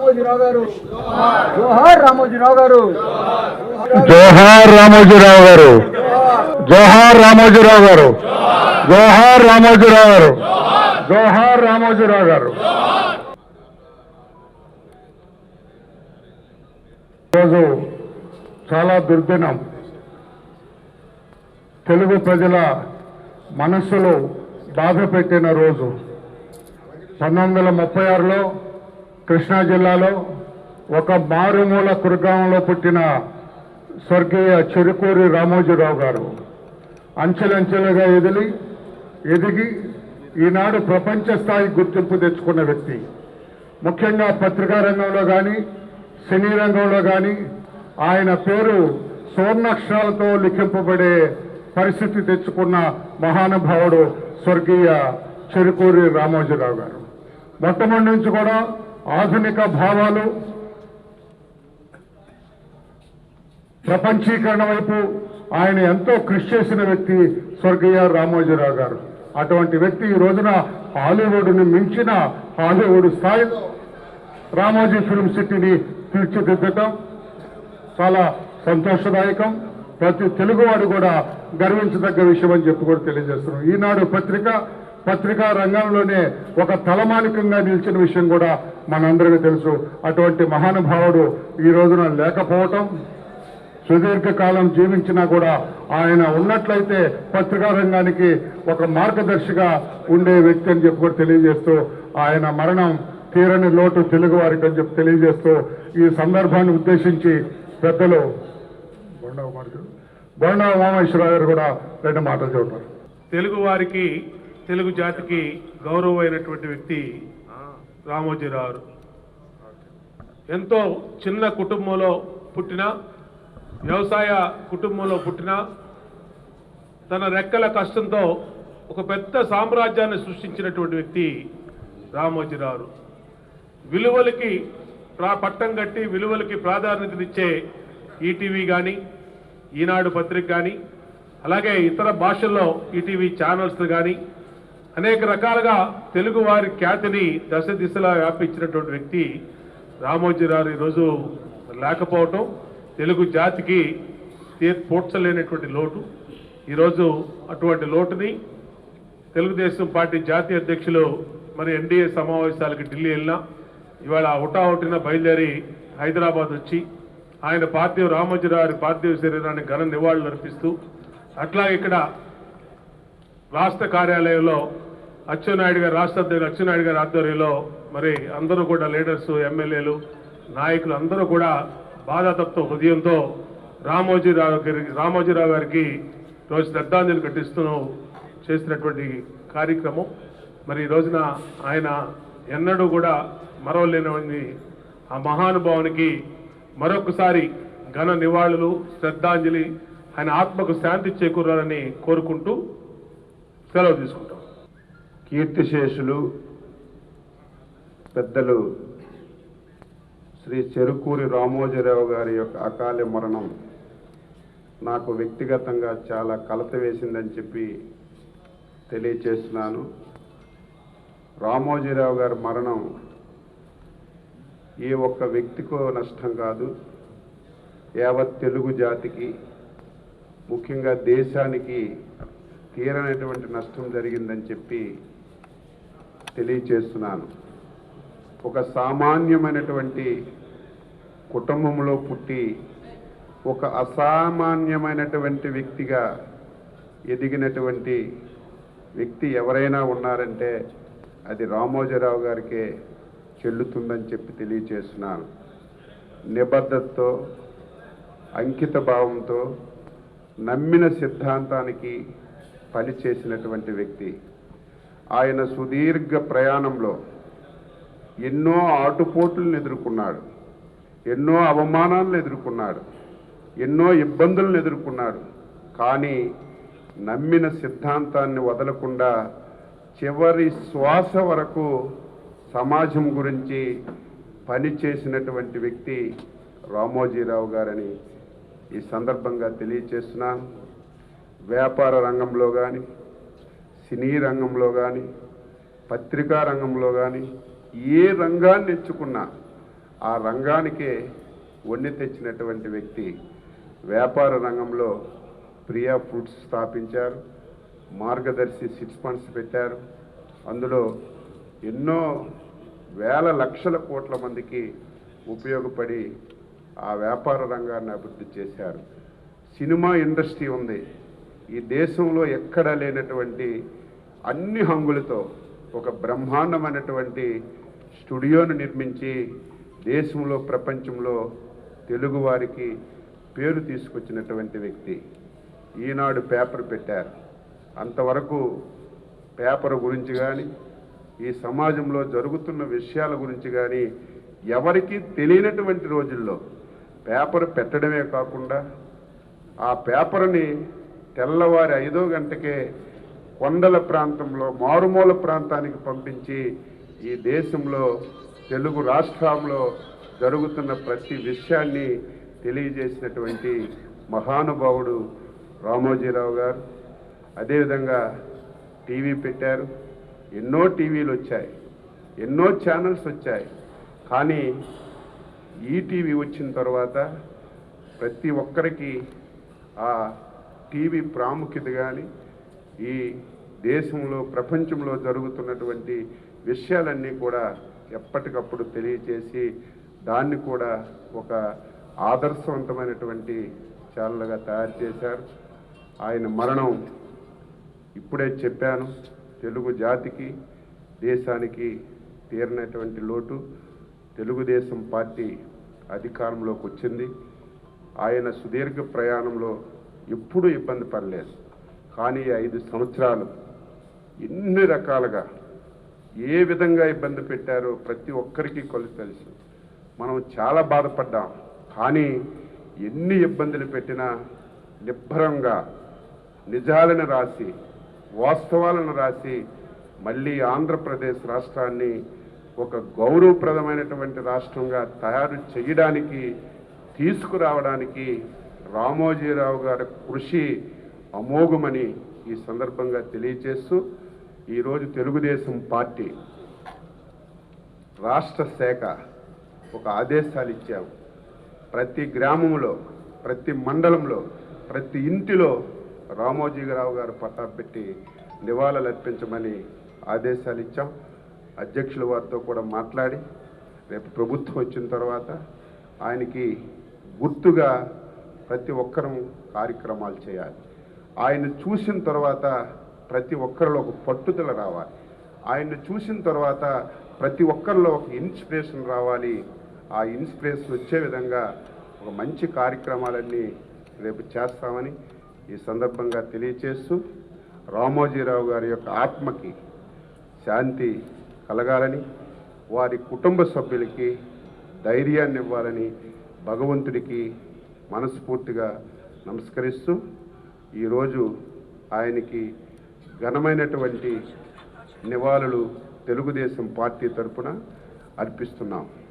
రామోజీరావు గారు జోహార్ రామోజీరావు గారు జోహార్ రామోజీరావు గారు జోహార్ రామోజీరావు గారు జోహార్ రామోజీరావు గారు జోహార్ రామోజీరావు గారు. ఈరోజు చాలా దుర్దినం. తెలుగు ప్రజల మనస్సులో బాధ పెట్టిన రోజు. 1936లో కృష్ణా జిల్లాలో ఒక మారుమూల కుర్గాంలో పుట్టిన స్వర్గీయ చెరుకూరి రామోజీరావు గారు అంచెలంచెలుగా ఎదిగి ఈనాడు ప్రపంచ స్థాయి గుర్తింపు తెచ్చుకున్న వ్యక్తి. ముఖ్యంగా పత్రికా రంగంలో కానీ సినీ రంగంలో కానీ ఆయన పేరు సువర్ణాక్షరాలతో లిఖింపబడే పరిస్థితి తెచ్చుకున్న మహానుభావుడు స్వర్గీయ చెరుకూరి రామోజీరావు గారు. మొట్టమొదటి నుంచి కూడా ఆధునిక భావాలు, ప్రపంచీకరణ వైపు ఆయన ఎంతో కృషి చేసిన వ్యక్తి స్వర్గీయ రామోజీరావు గారు. అటువంటి వ్యక్తి ఈ రోజున హాలీవుడ్ని మించిన హాలీవుడ్ స్థాయిలో రామోజీ ఫిల్మ్ సిటీని తీర్చిదిద్దటం చాలా సంతోషదాయకం. ప్రతి తెలుగువాడు కూడా గర్వించదగ్గ విషయం అని చెప్పి కూడా తెలియజేస్తున్నాం. ఈనాడు పత్రికా రంగంలోనే ఒక తలమానికంగా నిలిచిన విషయం కూడా మనందరికీ తెలుసు. అటువంటి మహానుభావుడు ఈ రోజున లేకపోవటం, సుదీర్ఘకాలం జీవించినా కూడా ఆయన ఉన్నట్లయితే పత్రికా రంగానికి ఒక మార్గదర్శిగా ఉండే వ్యక్తి అని చెప్పి కూడా తెలియజేస్తూ, ఆయన మరణం తీరని లోటు తెలుగు వారికి అని చెప్పి తెలియజేస్తూ, ఈ సందర్భాన్ని ఉద్దేశించి పెద్దలు బొండా ఉమామహేశ్వరరావు గారు కూడా 2 మాటలు చెబుతారు. తెలుగు వారికి, తెలుగు జాతికి గౌరవమైనటువంటి వ్యక్తి రామోజీరావు. ఎంతో చిన్న కుటుంబంలో పుట్టిన, వ్యవసాయ కుటుంబంలో పుట్టిన, తన రెక్కల కష్టంతో ఒక పెద్ద సామ్రాజ్యాన్ని సృష్టించినటువంటి వ్యక్తి రామోజీరావు. విలువలకి పట్టం కట్టి విలువలకి ప్రాధాన్యతనిచ్చే ఈటీవీ కానీ, ఈనాడు పత్రిక కానీ, అలాగే ఇతర భాషల్లో ఈటీవీ ఛానల్స్ కానీ అనేక రకాలుగా తెలుగు వారి ఖ్యాతిని దశ దిశలా వ్యాపించినటువంటి వ్యక్తి రామోజీరావు ఈరోజు లేకపోవటం తెలుగు జాతికి పూడ్చలేనటువంటి లోటు. ఈరోజు అటువంటి లోటుని తెలుగుదేశం పార్టీ జాతీయ అధ్యక్షులు మరి ఎన్డీఏ సమావేశాలకి ఢిల్లీ వెళ్ళినా ఇవాళ హుటాహుటిన బయలుదేరి హైదరాబాద్ వచ్చి ఆయన రామోజీరావు పార్థివ శరీరానికి ఘన నివాళులు అర్పిస్తూ, అట్లా ఇక్కడ రాష్ట్ర కార్యాలయంలో అచ్చెన్నాయుడు గారు, రాష్ట్ర అధ్యక్షులు అచ్చెన్నాయుడు గారి ఆధ్వర్యంలో మరి అందరూ కూడా లీడర్స్, ఎమ్మెల్యేలు, నాయకులు అందరూ కూడా బాధాతప్త హృదయంతో రామోజీరావు గారికి రోజు శ్రద్ధాంజలి ఘటిస్తూ చేసినటువంటి కార్యక్రమం. మరి ఈ రోజున ఆయన ఎన్నడూ కూడా మరవలేని ఆ మహానుభావునికి మరొకసారి ఘన నివాళులు, శ్రద్ధాంజలి, ఆయన ఆత్మకు శాంతి చేకూరాలని కోరుకుంటూ సెలవు తీసుకుంటాం. కీర్తిశేషులు పెద్దలు శ్రీ చెరుకూరి రామోజీరావు గారి యొక్క అకాల మరణం నాకు వ్యక్తిగతంగా చాలా కలత వేసిందని చెప్పి తెలియచేస్తున్నాను. రామోజీరావు గారి మరణం ఏ ఒక్క వ్యక్తికో నష్టం కాదు, యావత్ తెలుగు జాతికి, ముఖ్యంగా దేశానికి తీరనటువంటి నష్టం జరిగిందని చెప్పి తెలియచేస్తున్నాను. ఒక సామాన్యమైనటువంటి కుటుంబంలో పుట్టి ఒక అసామాన్యమైనటువంటి వ్యక్తిగా ఎదిగినటువంటి వ్యక్తి ఎవరైనా ఉన్నారంటే అది రామోజీరావు గారికే చెల్లుతుందని చెప్పి తెలియచేస్తున్నాను. నిబద్ధతతో, అంకిత భావంతో, నమ్మిన సిద్ధాంతానికి పనిచేసినటువంటి వ్యక్తి. ఆయన సుదీర్ఘ ప్రయాణంలో ఎన్నో ఆటుపోట్లను ఎదుర్కొన్నాడు, ఎన్నో అవమానాలను ఎదుర్కొన్నాడు, ఎన్నో ఇబ్బందులను ఎదుర్కొన్నాడు. కానీ నమ్మిన సిద్ధాంతాన్ని వదలకుండా చివరి శ్వాస వరకు సమాజం గురించి పనిచేసినటువంటి వ్యక్తి రామోజీరావు గారని ఈ సందర్భంగా తెలియచేస్తున్నాను. వ్యాపార రంగంలో కానీ, సినీ రంగంలో కానీ, పత్రికా రంగంలో కానీ ఏ రంగాన్ని ఎంచుకున్నా ఆ రంగానికే వన్నె తెచ్చినటువంటి వ్యక్తి. వ్యాపార రంగంలో ప్రియా ఫుడ్స్ స్థాపించారు, మార్గదర్శి సిట్స్ ఫండ్స్ పెట్టారు. అందులో ఎన్నో వేల లక్షల కోట్ల మందికి ఉపయోగపడి ఆ వ్యాపార రంగాన్ని అభివృద్ధి చేశారు. సినిమా ఇండస్ట్రీ ఉంది, ఈ దేశంలో ఎక్కడా లేనటువంటి అన్ని హంగులతో ఒక బ్రహ్మాండమైనటువంటి స్టూడియోను నిర్మించి దేశంలో ప్రపంచంలో తెలుగువారికి పేరు తీసుకొచ్చినటువంటి వ్యక్తి. ఈనాడు పేపర్ పెట్టారు. అంతవరకు పేపర్ గురించి కానీ ఈ సమాజంలో జరుగుతున్న విషయాల గురించి కానీ ఎవరికీ తెలియనటువంటి రోజుల్లో పేపర్ పెట్టడమే కాకుండా ఆ పేపర్ని తెల్లవారి 5 గంటకే కొండల ప్రాంతంలో మారుమూల ప్రాంతానికి పంపించి ఈ దేశంలో తెలుగు రాష్ట్రంలో జరుగుతున్న ప్రతి విషయాన్ని తెలియజేసినటువంటి మహానుభావుడు రామోజీరావు గారు. అదేవిధంగా టీవీ పెట్టారు, ఎన్నో టీవీలు వచ్చాయి, ఎన్నో ఛానల్స్ వచ్చాయి. కానీ ఈటీవీ వచ్చిన తర్వాత ప్రతి ఒక్కరికి ఆ టీవీ ప్రాముఖ్యత కానీ ఈ దేశంలో ప్రపంచంలో జరుగుతున్నటువంటి విషయాలన్నీ కూడా ఎప్పటికప్పుడు తెలియచేసి దాన్ని కూడా ఒక ఆదర్శవంతమైనటువంటి ఛానల్గా తయారు చేశారు. ఆయన మరణం ఇప్పుడే చెప్పాను, తెలుగు జాతికి దేశానికి తీరినటువంటి లోటు. తెలుగుదేశం పార్టీ అధికారంలోకి వచ్చింది. ఆయన సుదీర్ఘ ప్రయాణంలో ఎప్పుడూ ఇబ్బంది పడలేదు. కానీ 5 సంవత్సరాలు ఎన్ని రకాలుగా ఏ విధంగా ఇబ్బంది పెట్టారో ప్రతి ఒక్కరికి తెలుసు. మనం చాలా బాధపడ్డాం. కానీ ఎన్ని ఇబ్బందులు పెట్టినా నిబ్బరంగా నిజాలను రాసి వాస్తవాలను రాసి మళ్ళీ ఆంధ్రప్రదేశ్ రాష్ట్రాన్ని ఒక గౌరవప్రదమైనటువంటి రాష్ట్రంగా తయారు చేయడానికి తీసుకురావడానికి రామోజీరావు గారి కృషి అమోఘమని ఈ సందర్భంగా తెలియజేస్తూ ఈరోజు తెలుగుదేశం పార్టీ రాష్ట్ర శాఖ ఒక ఆదేశాలు ఇచ్చాము. ప్రతి గ్రామంలో, ప్రతి మండలంలో, ప్రతి ఇంటిలో రామోజీరావు గారు పట్టా పెట్టి నివాళులు అర్పించమని ఆదేశాలు ఇచ్చాం. అధ్యక్షుల వారితో కూడా మాట్లాడి రేపు ప్రభుత్వం వచ్చిన తర్వాత ఆయనకి గుర్తుగా ప్రతి ఒక్కరూ కార్యక్రమాలు చేయాలి. ఆయన చూసిన తర్వాత ప్రతి ఒక్కరిలో ఒక పట్టుదల రావాలి. ఆయన్ని చూసిన తర్వాత ప్రతి ఒక్కరిలో ఒక ఇన్స్పిరేషన్ రావాలి. ఆ ఇన్స్పిరేషన్ వచ్చే విధంగా ఒక మంచి కార్యక్రమాలన్నీ రేపు చేస్తామని ఈ సందర్భంగా తెలియచేస్తూ రామోజీరావు గారి యొక్క ఆత్మకి శాంతి కలగాలని, వారి కుటుంబ సభ్యులకి ధైర్యాన్ని ఇవ్వాలని భగవంతుడికి మనస్ఫూర్తిగా నమస్కరిస్తూ ఈరోజు ఆయనకి ఘనమైనటువంటి నివాళులు తెలుగుదేశం పార్టీ తరఫున అర్పిస్తున్నాం.